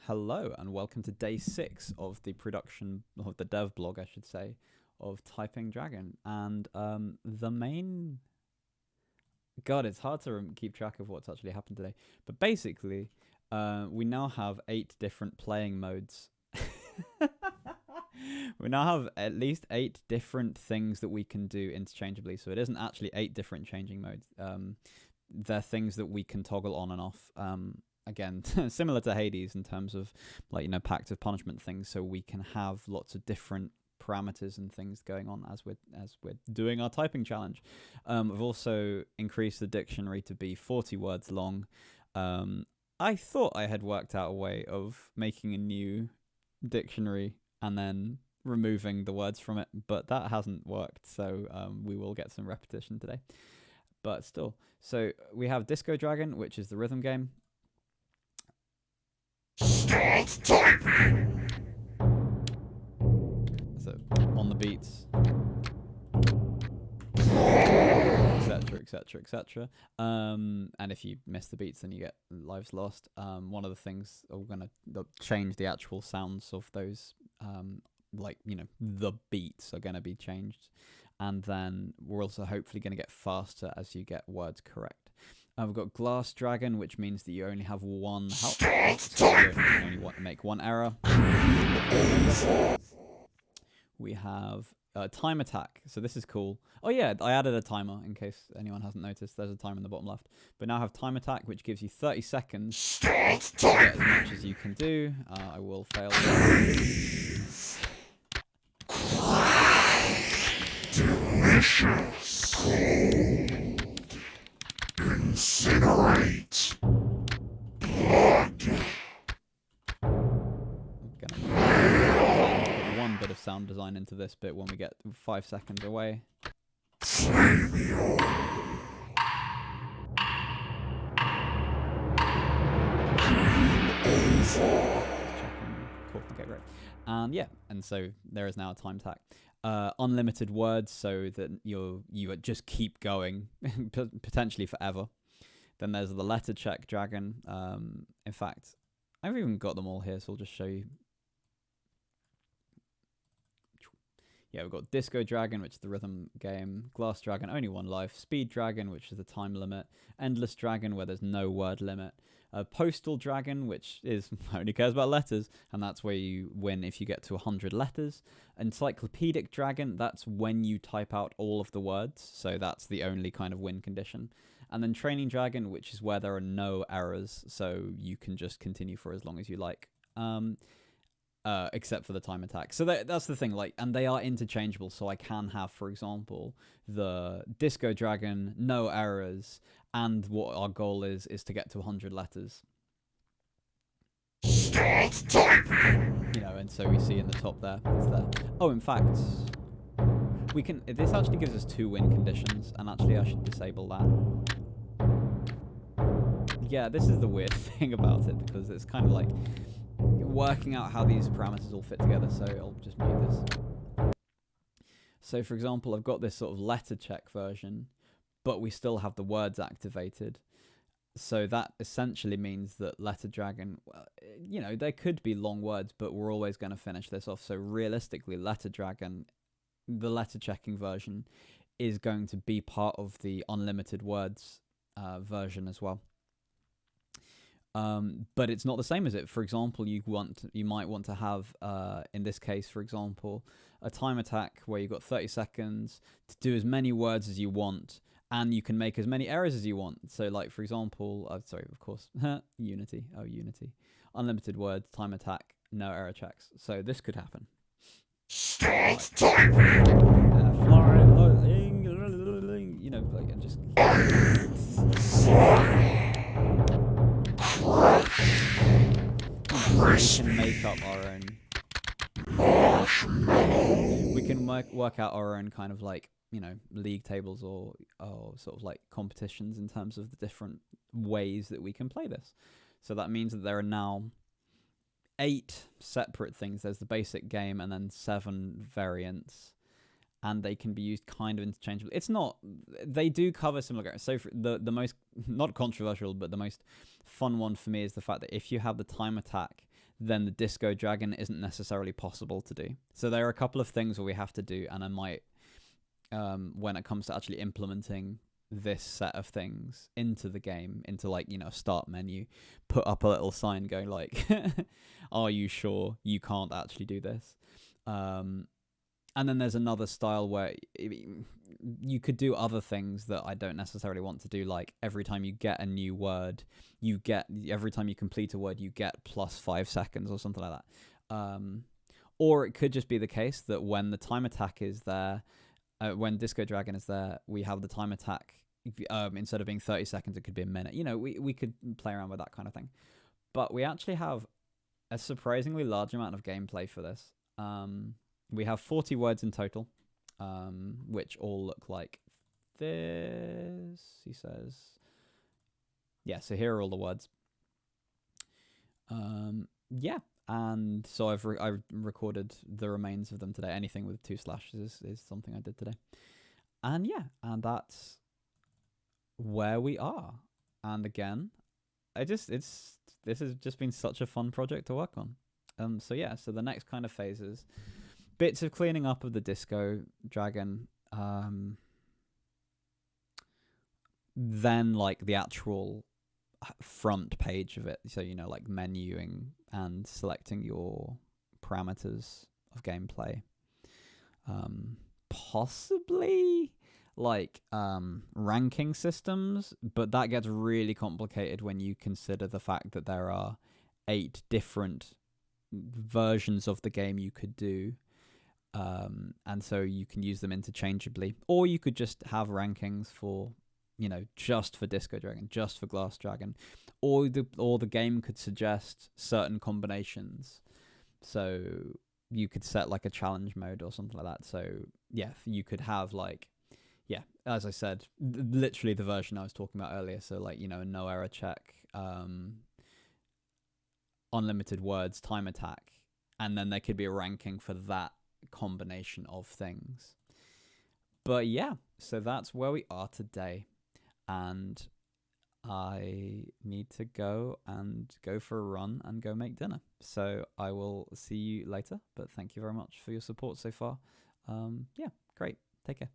Hello and welcome to day 6 of the production of the dev blog, I should say, of Typing Dragon. And the main... God, it's hard to keep track of what's actually happened today. But basically, we now have 8 different playing modes. We now have at least 8 different things that we can do interchangeably. So it isn't actually 8 different changing modes. They're things that we can toggle on and off. Again, similar to Hades in terms of, like, you know, Pact of Punishment things, so we can have lots of different parameters and things going on as we're doing our typing challenge. I've also increased the dictionary to be 40 words long. I thought I had worked out a way of making a new dictionary and then removing the words from it, but that hasn't worked, so we will get some repetition today. But still, so we have Disco Dragon, which is the rhythm game. Start typing! So on the beats, etc, etc, etc. And if you miss the beats, then you get lives lost. One of the things we're gonna change the actual sounds of those, like, you know, the beats are gonna be changed, and then we're also hopefully gonna get faster as you get words correct. We've got Glass Dragon, which means that you only have one help, so you can only make one error. We have Time Attack, so this is cool. Oh yeah, I added a timer in case anyone hasn't noticed. There's a timer in the bottom left. But now I have Time Attack, which gives you 30 seconds to get as much as you can do. I will fail. Delicious. Cold. Incinerate. Blood. I'm gonna one bit of sound design into this bit when we get 5 seconds away. Flameoil. Cool. Okay, great. And yeah, and so there is now a time attack. Unlimited words, so that you just keep going, potentially forever. Then there's the letter check dragon. In fact, I've even got them all here, so I'll just show you. Yeah, we've got Disco Dragon, which is the rhythm game. Glass Dragon, only one life. Speed Dragon, which is the time limit. Endless Dragon, where there's no word limit. Postal Dragon, which is only cares about letters, and that's where you win if you get to 100 letters. Encyclopedic Dragon, that's when you type out all of the words, so that's the only kind of win condition. And then Training Dragon, which is where there are no errors, so you can just continue for as long as you like. Except for the time attack. So that's the thing, like, and they are interchangeable, so I can have, for example, the Disco Dragon, no errors, and what our goal is to get to 100 letters. Start typing! You know, and so we see in the top there, it's there. Oh, in fact, we can, this actually gives us 2 win conditions, and actually I should disable that. Yeah, this is the weird thing about it, because it's kind of like working out how these parameters all fit together, so I'll just mute this. So for example, I've got this sort of letter check version, but we still have the words activated. So that essentially means that Letter Dragon, well, you know, there could be long words, but we're always going to finish this off. So realistically, Letter Dragon, the letter checking version, is going to be part of the unlimited words version as well. But it's not the same as it. For example, you might want to have, in this case, for example, a time attack where you've got 30 seconds to do as many words as you want, and you can make as many errors as you want. So, like, for example, sorry, of course, Unity. Oh, Unity. Unlimited words, time attack, no error checks. So this could happen. Start typing! You know, like, and just... We can make up our own. We can work out our own kind of, like, you know, league tables or sort of like competitions in terms of the different ways that we can play this. So that means that there are now 8 separate things. There's the basic game and then 7 variants, and they can be used kind of interchangeably. It's not, they do cover similar games. So for the most, not controversial, but the most fun one for me is the fact that if you have the time attack, then the Disco Dragon isn't necessarily possible to do. So there are a couple of things where we have to do, and I might, when it comes to actually implementing this set of things into the game, into like, you know, start menu, put up a little sign going like, are you sure you can't actually do this? And then there's another style where you could do other things that I don't necessarily want to do, like every time you get a new word, every time you complete a word, you get plus 5 seconds or something like that. Or it could just be the case that when the time attack is there, when Disco Dragon is there, we have the time attack. Instead of being 30 seconds, it could be a minute. You know, we could play around with that kind of thing. But we actually have a surprisingly large amount of gameplay for this. We have 40 words in total, which all look like this, he says. Yeah, so here are all the words. Yeah, and so I've recorded the remains of them today. Anything with 2 slashes is something I did today. And yeah, and that's where we are. And again, this has just been such a fun project to work on. So yeah, so the next kind of phase is bits of cleaning up of the Disco Dragon, then like the actual front page of it. So, you know, like menuing and selecting your parameters of gameplay. Possibly like ranking systems, but that gets really complicated when you consider the fact that there are 8 different versions of the game you could do. And so you can use them interchangeably, or you could just have rankings for, you know, just for Disco Dragon, just for Glass Dragon, or the game could suggest certain combinations. So you could set like a challenge mode or something like that. So yeah, you could have like, yeah, as I said, literally the version I was talking about earlier. So like, you know, a no error check, unlimited words, time attack, and then there could be a ranking for that combination of things. But yeah, so that's where we are today, and I need to go for a run and go make dinner. So I will see you later, but thank you very much for your support so far. Yeah, great. Take care.